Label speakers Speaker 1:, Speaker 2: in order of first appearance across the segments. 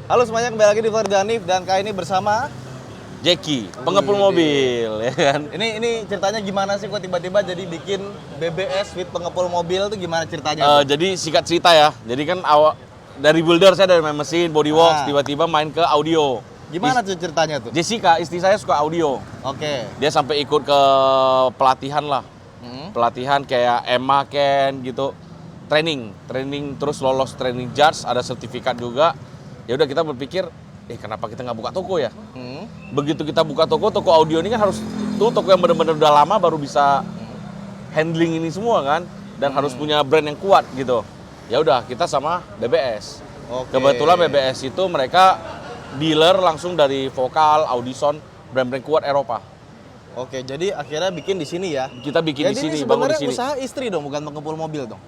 Speaker 1: Halo semuanya, kembali lagi di Vlog Danif dan kali ini bersama
Speaker 2: Jeki, pengepul mobil, ya kan?
Speaker 1: ini ceritanya gimana sih kok tiba-tiba jadi bikin BBS with pengepul mobil tuh gimana ceritanya?
Speaker 2: Jadi singkat cerita ya, jadi kan awal dari builder saya dari main mesin, bodyworks, tiba-tiba main ke audio.
Speaker 1: Gimana tuh ceritanya tuh?
Speaker 2: Jessica, istri saya suka audio.
Speaker 1: Oke.
Speaker 2: Dia sampai ikut ke pelatihan lah, pelatihan kayak EMA Ken gitu, training terus lolos training judge, ada sertifikat juga. Ya udah kita berpikir, kenapa kita nggak buka toko ya? Begitu kita buka toko audio ini kan harus tuh toko yang benar-benar udah lama baru bisa handling ini semua kan, dan harus punya brand yang kuat gitu. Ya udah kita sama BBS.
Speaker 1: Oke.
Speaker 2: Kebetulan BBS itu mereka dealer langsung dari Vokal, Audison, brand-brand kuat Eropa.
Speaker 1: Oke, jadi akhirnya bikin di sini ya.
Speaker 2: Kita bikin
Speaker 1: Jadi
Speaker 2: di sini,
Speaker 1: ini
Speaker 2: bangun di
Speaker 1: sebenarnya
Speaker 2: sini.
Speaker 1: usaha istri dong, bukan pengepul mobil dong.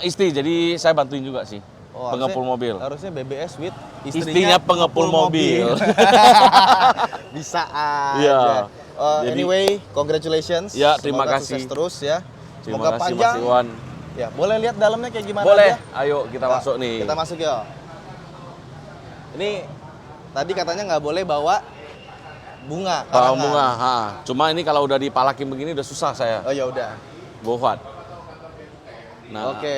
Speaker 2: Istri, jadi saya bantuin juga sih.
Speaker 1: Oh,
Speaker 2: pengepul mobil.
Speaker 1: Harusnya BBS with
Speaker 2: Istrinya pengepul mobil.
Speaker 1: Bisa aja.
Speaker 2: Iya.
Speaker 1: Anyway, congratulations.
Speaker 2: Ya, terima
Speaker 1: Semoga
Speaker 2: kasih.
Speaker 1: sukses terus ya.
Speaker 2: Terima
Speaker 1: Semoga
Speaker 2: kasih
Speaker 1: panjang.
Speaker 2: Mas Iwan.
Speaker 1: Ya, boleh lihat dalamnya kayak gimana
Speaker 2: Boleh,
Speaker 1: aja?
Speaker 2: ayo kita
Speaker 1: Nah,
Speaker 2: masuk nih.
Speaker 1: Kita masuk ya. Ini tadi katanya nggak boleh bawa bunga.
Speaker 2: Bawa
Speaker 1: karangan.
Speaker 2: bunga, cuma ini kalau udah dipalakin begini udah susah saya.
Speaker 1: Oh ya udah.
Speaker 2: Bohat. Nah,
Speaker 1: Oke.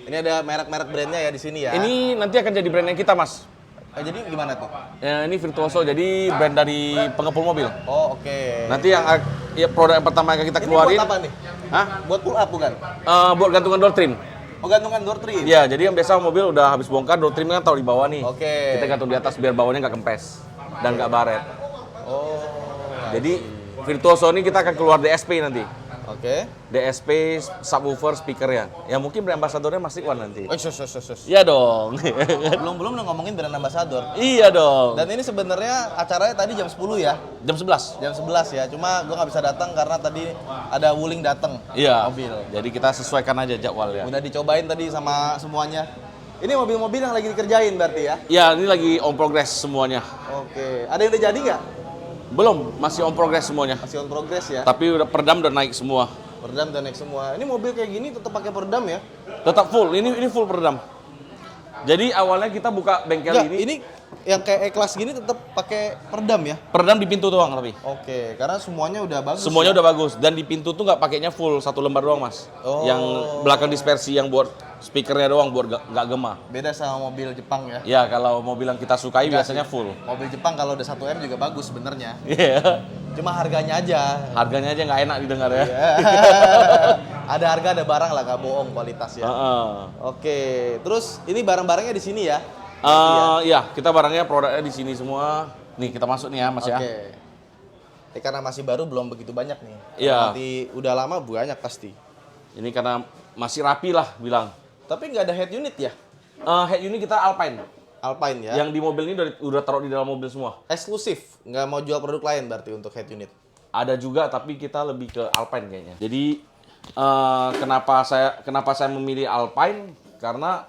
Speaker 1: Ini ada merek-merek brandnya ya di sini ya.
Speaker 2: ini nanti akan jadi brandnya kita, Mas.
Speaker 1: Jadi gimana tuh?
Speaker 2: Ya, ini Virtuoso, jadi brand dari pengepul mobil.
Speaker 1: Oh oke.
Speaker 2: Nanti yang produk yang pertama yang kita
Speaker 1: Ini
Speaker 2: keluarin.
Speaker 1: buat apa nih?
Speaker 2: Hah?
Speaker 1: Buat pull up bukan?
Speaker 2: Buat gantungan door trim.
Speaker 1: Oh gantungan door trim.
Speaker 2: Iya, jadi yang biasa mobil udah habis bongkar, door trim kan taruh di bawah nih.
Speaker 1: Oke.
Speaker 2: Kita gantung di atas biar bawahnya nggak kempes dan nggak baret.
Speaker 1: Oh.
Speaker 2: Jadi Virtuoso ini kita akan keluar DSP nanti.
Speaker 1: Oke.
Speaker 2: DSP, subwoofer, speakernya. Ya mungkin brand ambassadornya Mas Iwan nanti.
Speaker 1: Oh, sus.
Speaker 2: Iya dong.
Speaker 1: Belum udah ngomongin brand ambassador.
Speaker 2: Iya dong.
Speaker 1: Dan ini sebenarnya acaranya tadi jam 10 ya.
Speaker 2: Jam 11.
Speaker 1: Jam 11 ya. Cuma gua nggak bisa datang karena tadi ada Wuling datang.
Speaker 2: Iya.
Speaker 1: Mobil.
Speaker 2: Jadi kita sesuaikan aja jadwalnya.
Speaker 1: Udah dicobain tadi sama semuanya. Ini mobil-mobil yang lagi dikerjain berarti ya?
Speaker 2: Iya, ini lagi on progress semuanya.
Speaker 1: Oke. Ada yang udah jadi nggak?
Speaker 2: Belum, masih on progress semuanya.
Speaker 1: Masih on progress ya?
Speaker 2: Tapi udah peredam udah naik semua.
Speaker 1: Peredam dan naik semua. Ini mobil kayak gini tetap pakai peredam ya?
Speaker 2: Tetap full, ini full peredam. Jadi awalnya kita buka bengkel
Speaker 1: Nggak,
Speaker 2: ini,
Speaker 1: ini yang kayak E-Class gini tetap pakai peredam ya?
Speaker 2: peredam di pintu doang tapi.
Speaker 1: Oke, karena semuanya udah bagus.
Speaker 2: Semuanya
Speaker 1: ya?
Speaker 2: udah bagus, dan di pintu tuh nggak pakainya full, satu lembar doang Mas.
Speaker 1: Oh.
Speaker 2: Yang belakang dispersi yang buat speakernya doang, buat nggak gema.
Speaker 1: Beda sama mobil Jepang ya.
Speaker 2: Ya kalau mobil yang kita sukai
Speaker 1: Enggak
Speaker 2: biasanya
Speaker 1: sih.
Speaker 2: full.
Speaker 1: Mobil Jepang kalau udah 1M juga bagus sebenarnya.
Speaker 2: Iya.
Speaker 1: Cuma harganya aja.
Speaker 2: Harganya aja nggak enak didengar ya.
Speaker 1: Ada harga ada barang lah, nggak bohong kualitas ya.
Speaker 2: Heeh.
Speaker 1: Oke, terus ini barang-barangnya di sini ya?
Speaker 2: Iya, kita barangnya produknya di sini semua. Nih kita masuk nih ya Mas
Speaker 1: Oke.
Speaker 2: ya.
Speaker 1: Karena masih baru belum begitu banyak nih.
Speaker 2: Iya.
Speaker 1: Nanti udah lama banyak pasti.
Speaker 2: Ini karena masih rapi lah bilang.
Speaker 1: Tapi nggak ada head unit ya?
Speaker 2: Head unit kita Alpine.
Speaker 1: Alpine ya?
Speaker 2: Yang di mobil ini udah taruh di dalam mobil semua.
Speaker 1: Eksklusif, nggak mau jual produk lain berarti untuk head unit.
Speaker 2: Ada juga tapi kita lebih ke Alpine kayaknya. Jadi kenapa saya memilih Alpine, karena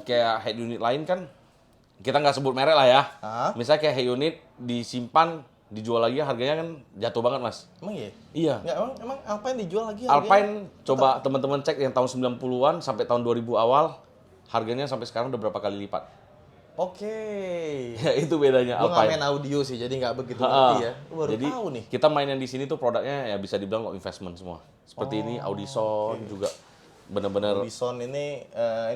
Speaker 2: kayak head unit lain kan kita nggak sebut merek lah ya. Misalnya kayak head unit disimpan dijual lagi harganya kan jatuh banget Mas.
Speaker 1: Emang iya?
Speaker 2: Iya.
Speaker 1: Nggak, emang Alpine dijual lagi harganya?
Speaker 2: Alpine coba teman-teman cek yang tahun 90-an sampai tahun 2000 awal, harganya sampai sekarang udah berapa kali lipat.
Speaker 1: Oke.
Speaker 2: Ya itu bedanya
Speaker 1: Gue nggak
Speaker 2: Alpine.
Speaker 1: main audio sih, jadi nggak begitu ngerti ya. Gua baru
Speaker 2: Jadi
Speaker 1: tahu nih.
Speaker 2: kita main yang di sini tuh produknya ya bisa dibilang kok investment semua. Seperti ini Audison juga bener-bener
Speaker 1: Bison ini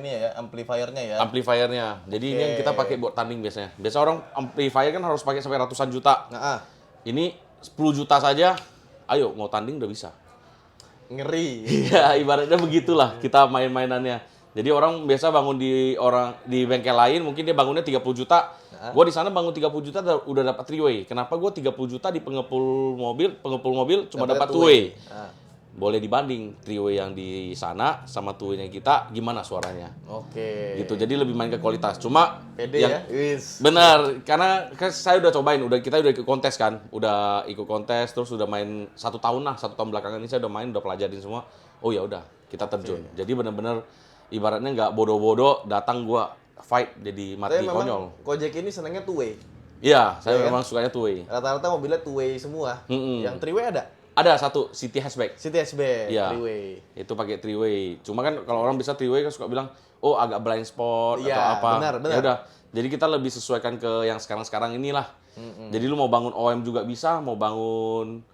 Speaker 1: ya amplifiernya ya.
Speaker 2: amplifiernya. Jadi ini yang kita pakai buat tanding biasanya. Biasa orang amplifier kan harus pakai sampai ratusan juta.
Speaker 1: Nah,
Speaker 2: Ini 10 juta saja, ayo mau tanding udah bisa.
Speaker 1: ngeri.
Speaker 2: Iya, ibaratnya begitulah kita main-mainannya. Jadi orang biasa bangun di bengkel lain, mungkin dia bangunnya 30 juta. Gua di sana bangun 30 juta udah dapat 3-way. Kenapa gua 30 juta di pengepul mobil cuma dapat 2-way? Boleh dibanding 3-way yang di sana sama 2-way-nya kita, gimana suaranya?
Speaker 1: Oke.
Speaker 2: Gitu. Jadi lebih main ke kualitas. Cuma
Speaker 1: Pede
Speaker 2: yang
Speaker 1: ya. Wis.
Speaker 2: benar, karena kan saya udah cobain, kita udah ikut kontes kan, udah ikut kontes, terus udah main 1 tahun belakangan ini saya udah main, udah pelajarin semua. Oh ya udah, kita terjun. Jadi benar-benar ibaratnya nggak bodoh-bodoh datang gua fight jadi mati
Speaker 1: Tapi memang
Speaker 2: konyol.
Speaker 1: Gojek ini senangnya two way.
Speaker 2: Iya, saya
Speaker 1: Iya kan?
Speaker 2: memang sukanya two way.
Speaker 1: Rata-rata mobilnya two way semua. Yang three way ada?
Speaker 2: Ada satu City Hatchback.
Speaker 1: City hatchback,
Speaker 2: Iya.
Speaker 1: three way.
Speaker 2: Itu pakai three way. Cuma kan kalau orang bisa three way kan suka bilang, "Oh, agak blind spot
Speaker 1: Iya,
Speaker 2: atau apa."
Speaker 1: benar.
Speaker 2: Ya udah, Jadi kita lebih sesuaikan ke yang sekarang-sekarang inilah. Jadi lu mau bangun OM juga bisa, mau bangun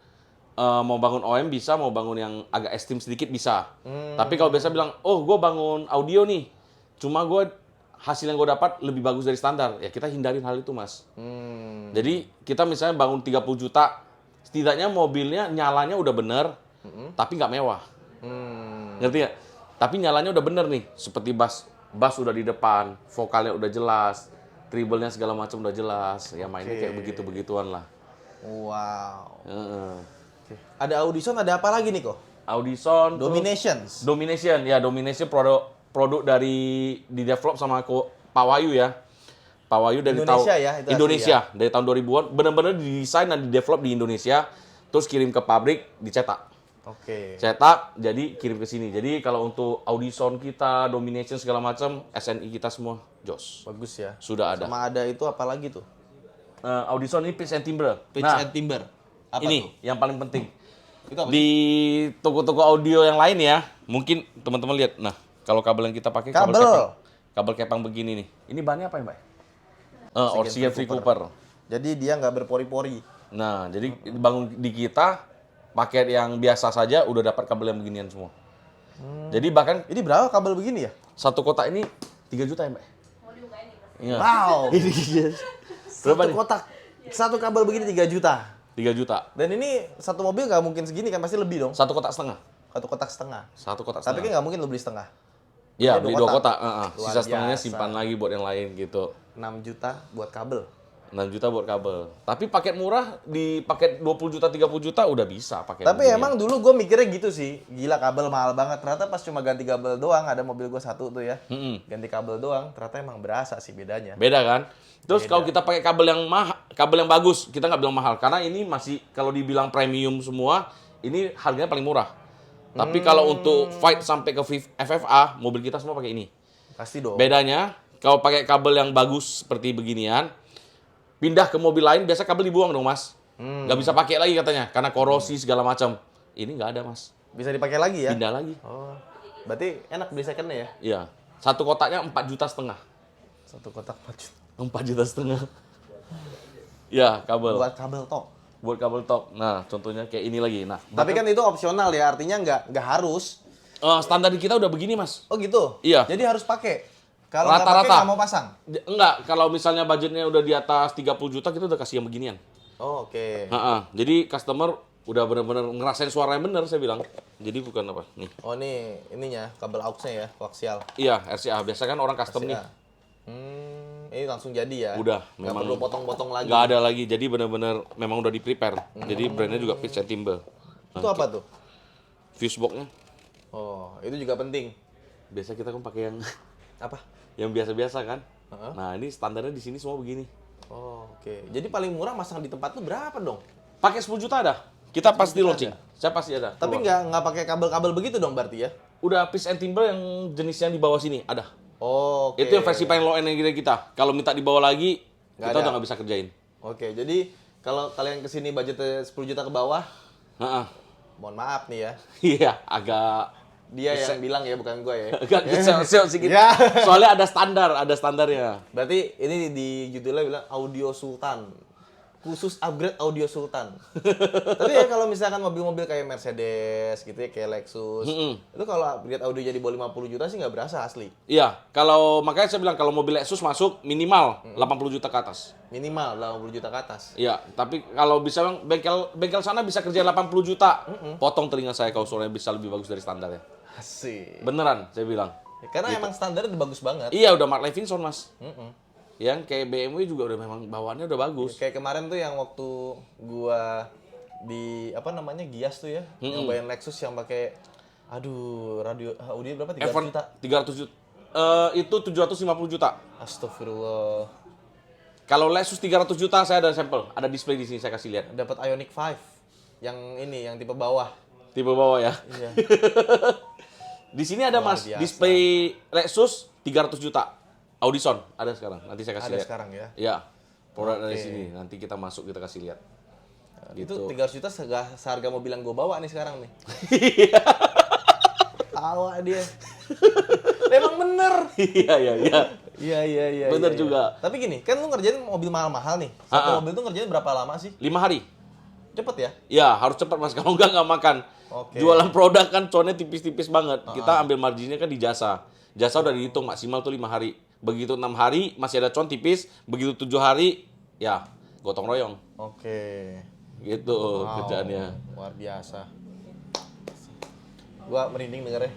Speaker 2: OM bisa, mau bangun yang agak ekstrim sedikit bisa. Tapi kalau biasa bilang, oh gue bangun audio nih, cuma hasil yang gue dapat lebih bagus dari standar, ya kita hindarin hal itu mas. Jadi kita misalnya bangun 30 juta, setidaknya mobilnya nyalanya udah bener, tapi nggak mewah. Ngerti nggak? Tapi nyalanya udah bener nih, seperti bass udah di depan, vokalnya udah jelas, treble-nya segala macam udah jelas, ya mainnya kayak begitu-begituan lah.
Speaker 1: Wow.
Speaker 2: Heeh.
Speaker 1: Ada Audison, ada apa lagi nih kok?
Speaker 2: Audison,
Speaker 1: Dominations.
Speaker 2: Domination produk dari di develop sama Pak Wahyu ya. Pak Wahyu dari
Speaker 1: Indonesia
Speaker 2: tahun
Speaker 1: ya, itu
Speaker 2: Indonesia
Speaker 1: asli
Speaker 2: dari tahun 2000-an benar-benar didesain dan di-develop di Indonesia, terus kirim ke pabrik, dicetak.
Speaker 1: Oke.
Speaker 2: Cetak, jadi kirim ke sini. Jadi kalau untuk Audison kita, Domination segala macam, SNI kita semua jos.
Speaker 1: Bagus ya.
Speaker 2: Sudah ada.
Speaker 1: Sama ada itu apa lagi tuh?
Speaker 2: Audison ini pitch and timbre.
Speaker 1: Pitch
Speaker 2: Nah,
Speaker 1: and timber. Apa
Speaker 2: ini
Speaker 1: tuh?
Speaker 2: yang paling penting.
Speaker 1: Itu apa?
Speaker 2: Di toko-toko audio yang lain ya, mungkin teman-teman lihat. Nah, kalau kabel yang kita pakai kabel kepang begini nih. Ini bahannya apa ya, Mbak? Oxygen Free Cooper.
Speaker 1: Jadi dia nggak berpori-pori.
Speaker 2: Nah, jadi bangun di kita paket yang biasa saja udah dapat kabel yang beginian semua. Jadi bahkan
Speaker 1: Ini berapa kabel begini ya?
Speaker 2: satu kotak ini 3 juta ya, Mbak? Iya.
Speaker 1: Wow.
Speaker 2: Berapa nih?
Speaker 1: Kotak. Satu kabel begini 3 juta.
Speaker 2: 3 juta.
Speaker 1: Dan ini satu mobil nggak mungkin segini kan, pasti lebih dong.
Speaker 2: Satu kotak setengah.
Speaker 1: Satu kotak setengah.
Speaker 2: Satu kotak
Speaker 1: Tapi kan
Speaker 2: setengah.
Speaker 1: nggak mungkin lo beli setengah.
Speaker 2: Iya,
Speaker 1: Ini
Speaker 2: beli 2
Speaker 1: dua
Speaker 2: kotak.
Speaker 1: kotak. Luar
Speaker 2: Sisa setengahnya
Speaker 1: biasa.
Speaker 2: simpan lagi buat yang lain gitu.
Speaker 1: 6 juta buat kabel.
Speaker 2: 6 juta buat kabel. Tapi paket murah di paket 20 juta, 30 juta udah bisa pakai.
Speaker 1: Tapi
Speaker 2: beginian.
Speaker 1: emang dulu gue mikirnya gitu sih. Gila kabel mahal banget. Ternyata pas cuma ganti kabel doang, ada mobil gue satu tuh ya. Ganti kabel doang, ternyata emang berasa sih bedanya.
Speaker 2: Beda kan? Terus kalau kita pakai kabel yang kabel yang bagus, kita nggak bilang mahal karena ini masih kalau dibilang premium semua, ini harganya paling murah. Tapi kalau untuk fight sampai ke FFA, mobil kita semua pakai ini.
Speaker 1: Pasti dong.
Speaker 2: Bedanya kalau pakai kabel yang bagus seperti beginian, pindah ke mobil lain biasa kabel dibuang dong, Mas. Nggak bisa pakai lagi katanya karena korosi segala macam. Ini nggak ada, Mas.
Speaker 1: Bisa dipakai lagi ya?
Speaker 2: Pindah lagi.
Speaker 1: Oh. Berarti enak beli secondnya ya?
Speaker 2: Iya. Satu kotaknya 4 juta setengah.
Speaker 1: Satu kotak 4 juta.
Speaker 2: 4 juta setengah. Ya, kabel.
Speaker 1: Buat kabel tok.
Speaker 2: Buat kabel tok. Nah, contohnya kayak ini lagi. Nah,
Speaker 1: Tapi kan itu opsional ya, artinya nggak harus.
Speaker 2: standar di kita udah begini, Mas.
Speaker 1: Oh gitu?
Speaker 2: Iya.
Speaker 1: Jadi harus pakai. Kalau nggak pakai
Speaker 2: Rata-rata.
Speaker 1: nggak mau pasang?
Speaker 2: Enggak, kalau misalnya budgetnya udah di atas 30 juta, kita udah kasih yang beginian.
Speaker 1: Oh, oke.
Speaker 2: Jadi customer udah benar-benar ngerasain suaranya bener, saya bilang. Jadi bukan apa, nih.
Speaker 1: Oh nih, ininya kabel aux-nya ya, koaksial.
Speaker 2: Iya, RCA. Biasa kan orang custom nih.
Speaker 1: Ini langsung jadi ya?
Speaker 2: Udah,
Speaker 1: Nggak
Speaker 2: memang
Speaker 1: perlu potong-potong lagi.
Speaker 2: nggak ada lagi. Jadi benar-benar memang udah di-prepare. Jadi brandnya juga Pitch and Timber.
Speaker 1: Itu apa tuh?
Speaker 2: Fuse box-nya.
Speaker 1: Oh, itu juga penting.
Speaker 2: Biasa kita kan pakai yang
Speaker 1: Apa?
Speaker 2: yang biasa-biasa kan.
Speaker 1: Heeh.
Speaker 2: Nah, ini standarnya di sini semua begini.
Speaker 1: Oh, oke. Jadi paling murah masang di tempat tuh berapa dong?
Speaker 2: Pakai 10 juta ada. Kita pasti launching. Saya pasti ada.
Speaker 1: Tapi
Speaker 2: keluar.
Speaker 1: nggak pakai kabel-kabel begitu dong berarti ya?
Speaker 2: Udah Pitch and Timber yang jenisnya di bawah sini ada.
Speaker 1: Oh, oke.
Speaker 2: Itu yang versi paling low end yang kita. Kalau minta dibawa lagi,
Speaker 1: Nggak
Speaker 2: kita
Speaker 1: ada.
Speaker 2: udah nggak bisa kerjain.
Speaker 1: Oke, jadi kalau kalian kesini budgetnya 10 juta ke bawah,
Speaker 2: Heeh.
Speaker 1: mohon maaf nih ya.
Speaker 2: Iya, agak
Speaker 1: Dia yang bilang ya, bukan gue ya.
Speaker 2: agak sel sedikit.
Speaker 1: Ya.
Speaker 2: Soalnya ada standarnya.
Speaker 1: Berarti ini di judulnya bilang Audio Sultan. Khusus upgrade Audio Sultan. Tapi ya kalau misalkan mobil-mobil kayak Mercedes gitu ya, kayak Lexus. Itu kalau upgrade audio jadi bawah 50 juta sih nggak berasa asli.
Speaker 2: Iya, kalau makanya saya bilang kalau mobil Lexus masuk minimal 80 juta ke atas.
Speaker 1: Minimal 80 juta ke atas.
Speaker 2: Iya, tapi kalau bisa bang bengkel sana bisa kerja 80 juta. Potong telinga saya kalau suaranya bisa lebih bagus dari standarnya.
Speaker 1: Asik.
Speaker 2: Beneran, saya bilang.
Speaker 1: Karena emang standarnya udah bagus banget.
Speaker 2: Iya, udah Mark Levinson, Mas. Yang kayak BMW juga udah memang bawaannya udah bagus.
Speaker 1: Kayak kemarin tuh yang waktu gua di apa namanya Gias tuh ya, nyobain Lexus yang pakai radio audio berapa? 300 juta.
Speaker 2: 300 juta. Itu 750 juta.
Speaker 1: Astagfirullah.
Speaker 2: Kalau Lexus 300 juta saya ada sampel, ada display di sini saya kasih lihat.
Speaker 1: Dapat Ioniq 5 yang ini yang tipe bawah.
Speaker 2: Tipe bawah ya.
Speaker 1: Iya.
Speaker 2: Di sini ada
Speaker 1: Luar
Speaker 2: Mas,
Speaker 1: biasa.
Speaker 2: display Lexus 300 juta. Audison ada sekarang. Nanti saya kasih
Speaker 1: Ada
Speaker 2: lihat.
Speaker 1: sekarang ya.
Speaker 2: Iya. Produk dari
Speaker 1: Oke.
Speaker 2: sini. Nanti kita masuk kita kasih lihat.
Speaker 1: Itu 300 juta seharga mobil yang gue bawa nih sekarang nih. Tawa dia. Memang bener.
Speaker 2: Iya.
Speaker 1: Iya.
Speaker 2: Bener
Speaker 1: iya.
Speaker 2: juga.
Speaker 1: Tapi gini, kan lu ngerjain mobil mahal-mahal nih. Satu mobil tuh ngerjain berapa lama sih?
Speaker 2: 5 hari.
Speaker 1: Cepet ya?
Speaker 2: Ya, harus cepat Mas. Kalau nggak makan.
Speaker 1: Oke.
Speaker 2: Jualan produk kan connya tipis-tipis banget. Kita ambil marginnya kan di jasa. Jasa udah dihitung maksimal tuh 5 hari. Begitu 6 hari masih ada con tipis, begitu 7 hari ya gotong royong.
Speaker 1: Oke.
Speaker 2: Gitu kerjaannya.
Speaker 1: Luar biasa. Gua merinding dengernya.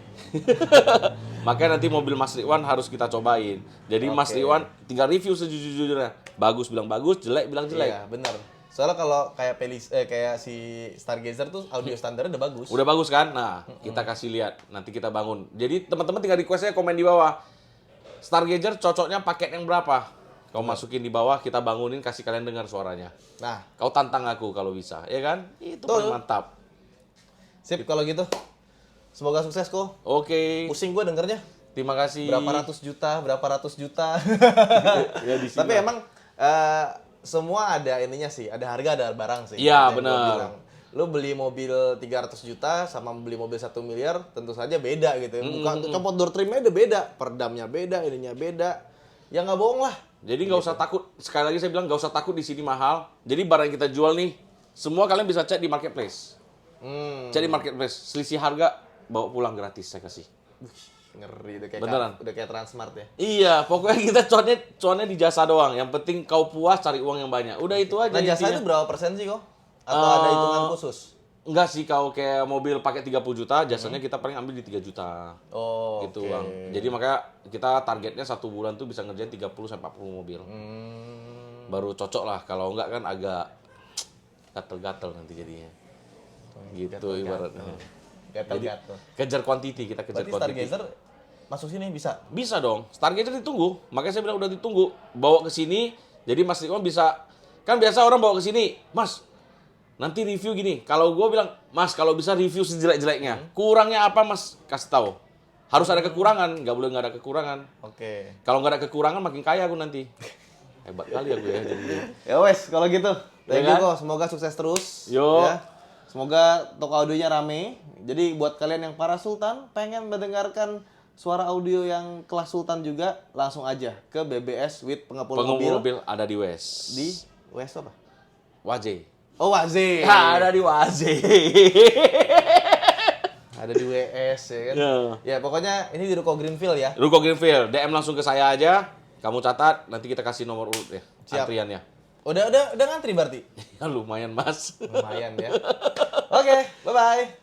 Speaker 2: Makanya nanti mobil Mas Ridwan harus kita cobain. Jadi Mas Ridwan tinggal review sejujur-jujurnya. Bagus bilang bagus, jelek bilang jelek.
Speaker 1: Iya, benar. Soalnya kalau kayak kayak si Stargazer tuh audio standarnya udah bagus.
Speaker 2: Udah bagus kan? Nah, kita kasih lihat. Nanti kita bangun. Jadi teman-teman tinggal request-nya komen di bawah. Stargazer cocoknya paket yang berapa? Kau masukin di bawah, kita bangunin, kasih kalian dengar suaranya.
Speaker 1: Nah,
Speaker 2: Kau tantang aku kalau bisa, ya kan? Itu
Speaker 1: Betul.
Speaker 2: paling mantap.
Speaker 1: sip kalau gitu. Semoga sukses kok.
Speaker 2: Oke,
Speaker 1: Pusing gua dengernya.
Speaker 2: terima kasih.
Speaker 1: Berapa ratus juta.
Speaker 2: Ya, di sini
Speaker 1: Tapi
Speaker 2: lah.
Speaker 1: emang semua ada ininya sih, ada harga ada barang sih.
Speaker 2: Iya,
Speaker 1: Kayak gua
Speaker 2: benar.
Speaker 1: bilang. Lu beli mobil 300 juta sama beli mobil 1 miliar tentu saja beda gitu ya. Bukan copot door trimnya udah beda, perdamnya beda, ininya beda. Ya nggak bohong lah.
Speaker 2: Jadi nggak usah takut. Sekali lagi saya bilang nggak usah takut di sini mahal. Jadi barang yang kita jual nih, semua kalian bisa cek di marketplace. Cek di marketplace, selisih harga bawa pulang gratis saya kasih.
Speaker 1: Ngeri udah kayak
Speaker 2: Beneran.
Speaker 1: udah kayak Transmart ya.
Speaker 2: Iya, pokoknya kita cuannya di jasa doang. Yang penting kau puas cari uang yang banyak. Udah itu aja.
Speaker 1: Nah, jasa
Speaker 2: intinya.
Speaker 1: itu berapa persen sih kok? Atau ada hitungan khusus?
Speaker 2: Enggak sih, kalau kayak mobil pakai 30 juta, jasanya kita paling ambil di 3 juta.
Speaker 1: Oh,
Speaker 2: Gitu,
Speaker 1: oke.
Speaker 2: Bang. Jadi makanya kita targetnya 1 bulan tuh bisa ngerjain 30 sampai 40 mobil. Baru cocok lah. Kalau enggak kan agak gatel-gatel nanti jadinya. Gitu ibaratnya.
Speaker 1: Gatel-gatel.
Speaker 2: Kejar quantity, kita kejar
Speaker 1: Berarti
Speaker 2: quantity.
Speaker 1: Stargazer masuk sini bisa?
Speaker 2: Bisa dong. Stargazer ditunggu. Makanya saya bilang udah ditunggu. Bawa ke sini. Jadi Mas Ridwan bisa. Kan biasa orang bawa ke sini, Mas, nanti review gini. Kalau gue bilang, Mas, kalau bisa review sejelek-jeleknya. Kurangnya apa, Mas? Kasih tahu. Harus ada kekurangan. Nggak boleh nggak ada kekurangan.
Speaker 1: Oke.
Speaker 2: Kalau nggak ada kekurangan, makin kaya aku nanti. Hebat kali aku ya. Jadi.
Speaker 1: Ya wes, kalau gitu. Thank you
Speaker 2: kan?
Speaker 1: kok. Semoga sukses terus.
Speaker 2: Yo.
Speaker 1: Ya. Semoga toko audionya rame. Jadi buat kalian yang para sultan pengen mendengarkan suara audio yang kelas sultan juga, langsung aja ke BBS with pengepul
Speaker 2: Pengemudi
Speaker 1: mobil
Speaker 2: mobil ada di West.
Speaker 1: di West apa?
Speaker 2: Waje.
Speaker 1: Oh, Waze.
Speaker 2: Ada di Waje.
Speaker 1: Ada di WS ya kan.
Speaker 2: Ya.
Speaker 1: Ya, pokoknya ini di Ruko Greenfield ya.
Speaker 2: Ruko Greenfield, DM langsung ke saya aja. Kamu catat, nanti kita kasih nomor urut ya.
Speaker 1: Siap.
Speaker 2: Antriannya.
Speaker 1: Udah ngantri berarti.
Speaker 2: Ya lumayan, Mas.
Speaker 1: Lumayan ya. Oke, bye-bye.